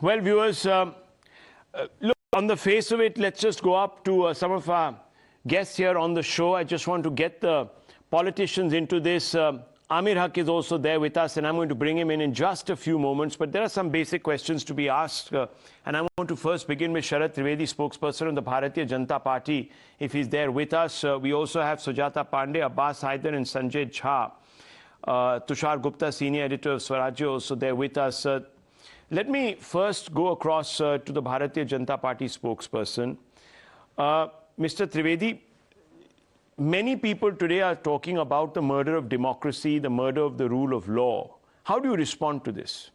Well, viewers, look, on the face of it, let's just go up to some of our guests here on the show. I just want to get the politicians into this. Amir Haque is also there with us, and I'm going to bring him in just a few moments. But there are some basic questions to be asked. And I want to first begin with Sharad Trivedi, spokesperson of the Bharatiya Janata Party, if he's there with us. We also have Sujatapandey, Abbas Haider, and Sanjay Jha. Tushar Gupta, senior editor of Swarajya, also there with us. Let me first go across to the Bharatiya Janata Party spokesperson. Mr. Trivedi, many people today are talking about the murder of democracy, the murder of the rule of law. How do you respond to this?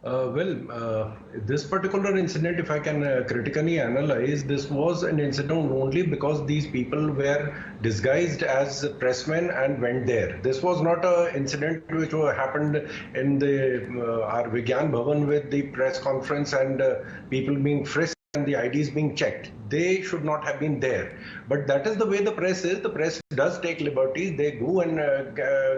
This particular incident, if I can critically analyze, this was an incident only because these people were disguised as pressmen and went there. This was not an incident which happened in the our Vigyan Bhavan with the press conference and people being frisked and the IDs being checked. They should not have been there. But that is the way the press is. The press does take liberties. They go and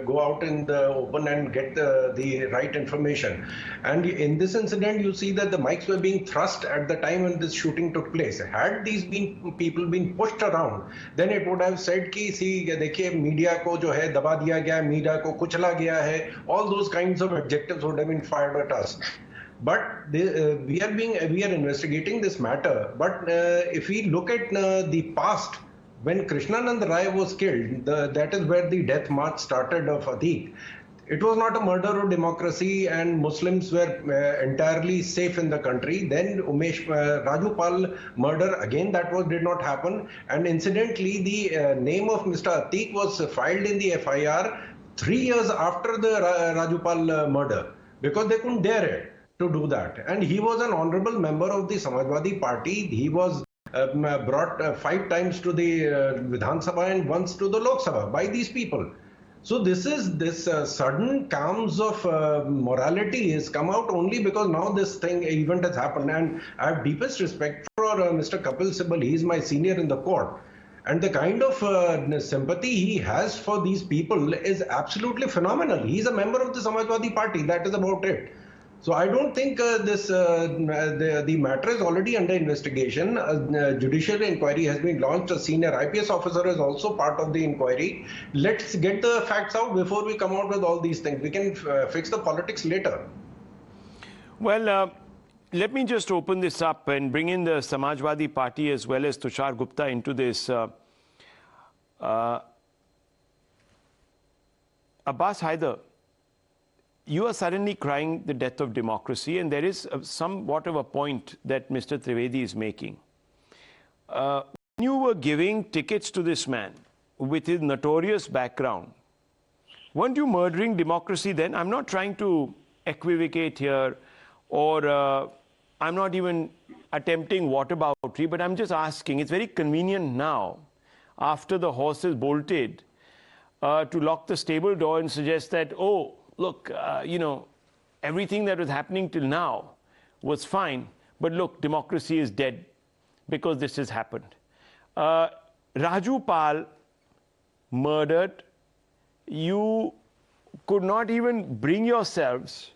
go out in the open and get the right information. And in this incident, you see that the mics were being thrust at the time when this shooting took place. Had these people been pushed around, then it would have said ki, see, dekhiye, media ko jo hai, daba diya gaya, media ko kuchla gaya hai. All those kinds of adjectives would have been fired at us. But we are investigating this matter. But if we look at the past, when Krishnanand Rai was killed, that is where the death march started of Atiq. It was not a murder of democracy, and Muslims were entirely safe in the country. Then Raju Pal murder, again did not happen. And incidentally, the name of Mr. Atiq was filed in the FIR 3 years after the Raju Pal murder, because they couldn't dare it to do that. And he was an honorable member of the Samajwadi Party. He was brought 5 times to the Vidhan Sabha and once to the Lok Sabha by these people. So this sudden calms of morality has come out only because now this event has happened. And I have deepest respect for Mr. Kapil Sibal. He is my senior in the court. And the kind of sympathy he has for these people is absolutely phenomenal. He is a member of the Samajwadi Party. That is about it. So I don't think the matter is already under investigation. A judicial inquiry has been launched. A senior IPS officer is also part of the inquiry. Let's get the facts out before we come out with all these things. We can fix the politics later. Well, let me just open this up and bring in the Samajwadi Party as well as Tushar Gupta into this. Abbas Haider, you are suddenly crying the death of democracy, and there is somewhat of a point that Mr. Trivedi is making. When you were giving tickets to this man with his notorious background, weren't you murdering democracy then? I'm not trying to equivocate here, or I'm not even attempting whataboutery, but I'm just asking. It's very convenient now, after the horse is bolted, to lock the stable door and suggest that, oh, look, you know, everything that was happening till now was fine, but look, democracy is dead because this has happened. Raju Pal murdered. You could not even bring yourselves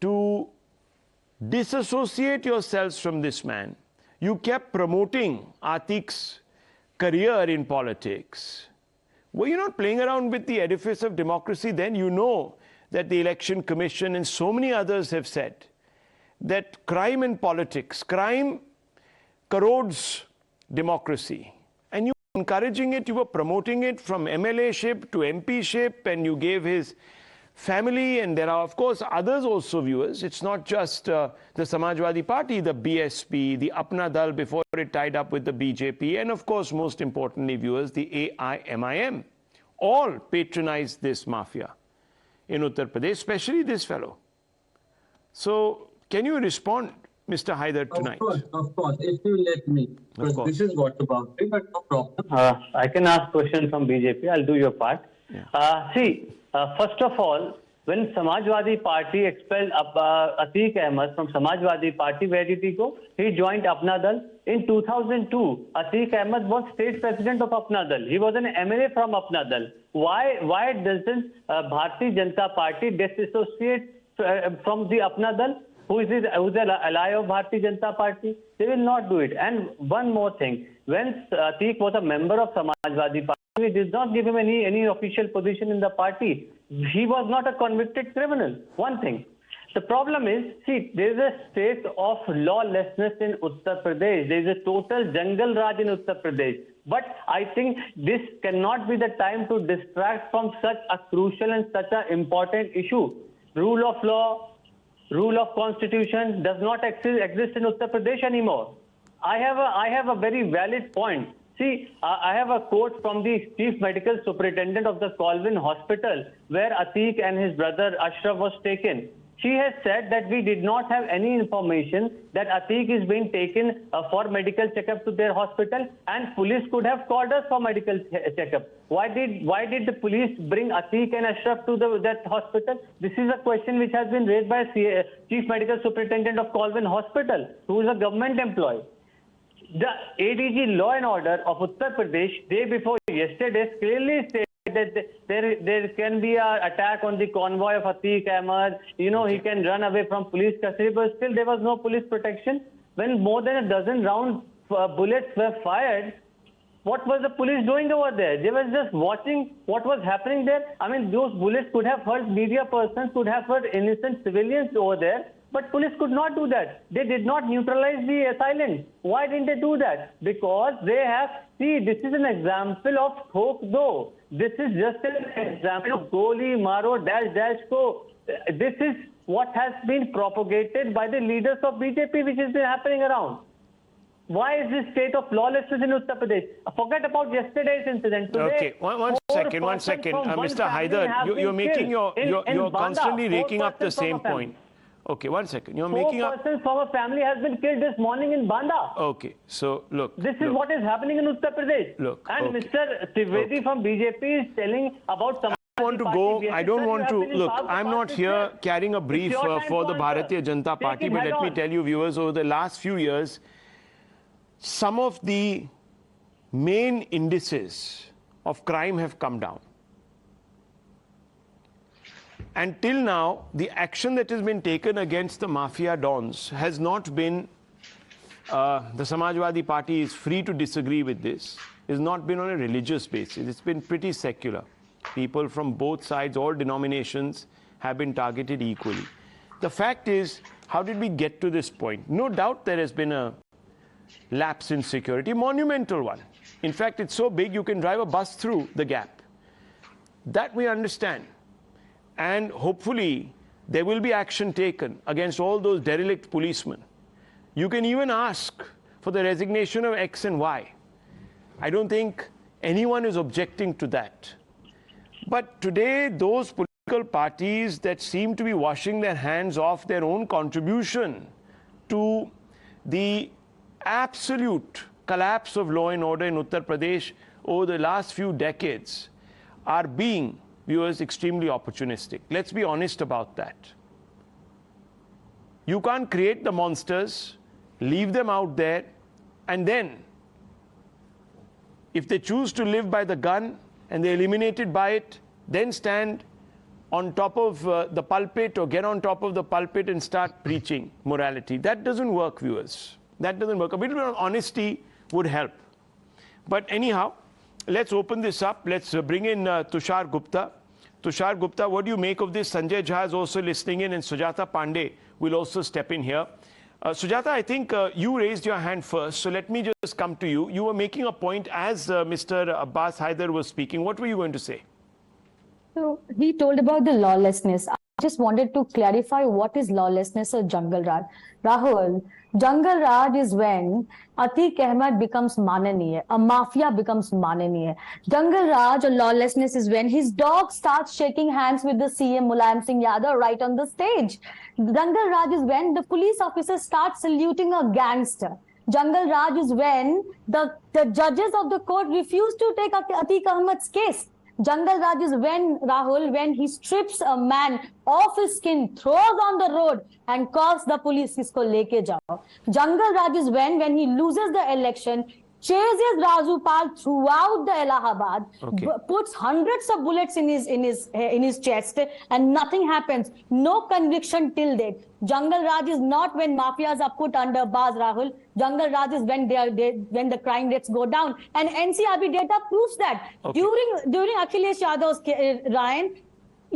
to disassociate yourselves from this man. You kept promoting Atiq's career in politics. Were you not playing around with the edifice of democracy then? You know that the Election Commission and so many others have said that crime in politics, crime corrodes democracy. And you were encouraging it, you were promoting it from MLA-ship to MP-ship, and you gave his family, and there are, of course, others also, viewers. It's not just the Samajwadi Party, the BSP, the Apna Dal before it tied up with the BJP, and of course, most importantly, viewers, the AIMIM. All patronized this mafia in Uttar Pradesh, especially this fellow. So, can you respond, Mr. Haider, tonight? Of course, if you let me. Because this is what about it, but no problem. I can ask questions from BJP. I'll do your part. Yeah. First of all, when Samajwadi Party expelled Atiq Ahmed from Samajwadi Party, where did he go? He joined Apna Dal. In 2002, Atiq Ahmed was state president of Apna Dal. He was an MLA from Apna Dal. Why doesn't Bharatiya Janata Party disassociate from the Apna Dal, who's an ally of Bharatiya Janata Party? They will not do it. And one more thing, when Atiq was a member of Samajwadi Party, we did not give him any official position in the party. He was not a convicted criminal. One thing. The problem is, see, there is a state of lawlessness in Uttar Pradesh. There is a total jungle raj in Uttar Pradesh. But I think this cannot be the time to distract from such a crucial and such an important issue. Rule of law, rule of constitution does not exist in Uttar Pradesh anymore. I have a very valid point. See, I have a quote from the Chief Medical Superintendent of the Colvin Hospital, where Atiq and his brother Ashraf was taken. She has said that we did not have any information that Atiq is being taken for medical checkup to their hospital, and police could have called us for medical checkup. Why did the police bring Atiq and Ashraf to that hospital? This is a question which has been raised by Chief Medical Superintendent of Colvin Hospital, who is a government employee. The ADG Law and Order of Uttar Pradesh, day before yesterday, clearly stated that there can be an attack on the convoy of Atiq Ahmed. You know, he can run away from police custody, but still there was no police protection. When more than a dozen round bullets were fired, what was the police doing over there? They were just watching what was happening there. I mean, those bullets could have hurt media persons, could have hurt innocent civilians over there. But police could not do that. They did not neutralize the assailants. Why didn't they do that? Because they have, see, this is an example of Thok Do. This is just an example of Goli, Maro, Ko. This is what has been propagated by the leaders of BJP, which has been happening around. Why is this state of lawlessness in Uttar Pradesh? Forget about yesterday's incident. Today, okay, one second. Mr. Haider, you're making you're constantly raking up the same point. Okay, 1 second. You're making up. 4 persons from a family has been killed this morning in Banda. Okay, so look. This is what is happening in Uttar Pradesh. Look. And okay. Mr. Trivedi from BJP is telling about some. I want to go. I don't want to. Look, I'm not here carrying a brief for the Bharatiya Janata Party, but let me tell you, viewers, over the last few years, some of the main indices of crime have come down. And till now, the action that has been taken against the mafia dons has not been, the Samajwadi Party is free to disagree with this, has not been on a religious basis. It's been pretty secular. People from both sides, all denominations, have been targeted equally. The fact is, how did we get to this point? No doubt there has been a lapse in security, monumental one. In fact, it's so big you can drive a bus through the gap. That we understand. And hopefully, there will be action taken against all those derelict policemen. You can even ask for the resignation of X and Y. I don't think anyone is objecting to that. But today, those political parties that seem to be washing their hands off their own contribution to the absolute collapse of law and order in Uttar Pradesh over the last few decades are being, viewers, extremely opportunistic. Let's be honest about that. You can't create the monsters, leave them out there, and then, if they choose to live by the gun and they're eliminated by it, then stand on top of the pulpit or get on top of the pulpit and start preaching morality. That doesn't work, viewers. That doesn't work. A little bit of honesty would help. But anyhow, let's open this up. Let's bring in Tushar Gupta. Tushar Gupta, what do you make of this? Sanjay Jha is also listening in, and Sujatapandey will also step in here. Sujata, I think you raised your hand first, so let me just come to you. You were making a point as Mr. Abbas Haider was speaking. What were you going to say? So he told about the lawlessness. I just wanted to clarify what is lawlessness or jungle raj. Rahul, jungle raj is when Atiq Ahmed becomes mananiya, a mafia becomes mananiya. Jungle raj or lawlessness is when his dog starts shaking hands with the CM Mulayam Singh Yadav right on the stage. Jungle raj is when the police officer starts saluting a gangster. Jungle raj is when the judges of the court refuse to take Atiq Ahmed's case. Jungle Raj is when, Rahul, when he strips a man off his skin, throws on the road and calls the police, isko leke jao. Jungle Raj is when he loses the election, chases Raju Pal throughout the Allahabad, Okay. puts hundreds of bullets in his chest, and nothing happens. No conviction till date. Jungle Raj is not when mafias are put under bars, Rahul. Jungle Raj is when when the crime rates go down, and NCRB data proves that. Okay. During Akhilesh Yadav's Ryan,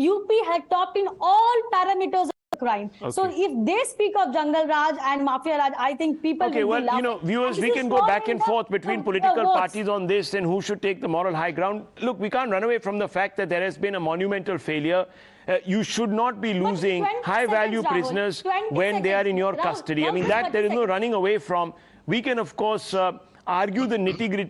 UP had topped in all parameters of crime. Okay. So if they speak of Jungle Raj and Mafia Raj, I think people Okay, will well, be laughing. you know, viewers, And we this can is go all back in and the- forth between the political votes. parties on this and who should take the moral high ground. Look, we can't run away from the fact that there has been a monumental failure. You should not be losing 20 high-value seconds, Rahul. prisoners 20 when they are in your Rahul, custody. I Rahul, mean, just that there is 30 no seconds. running away from. We can, of course, argue the nitty-gritty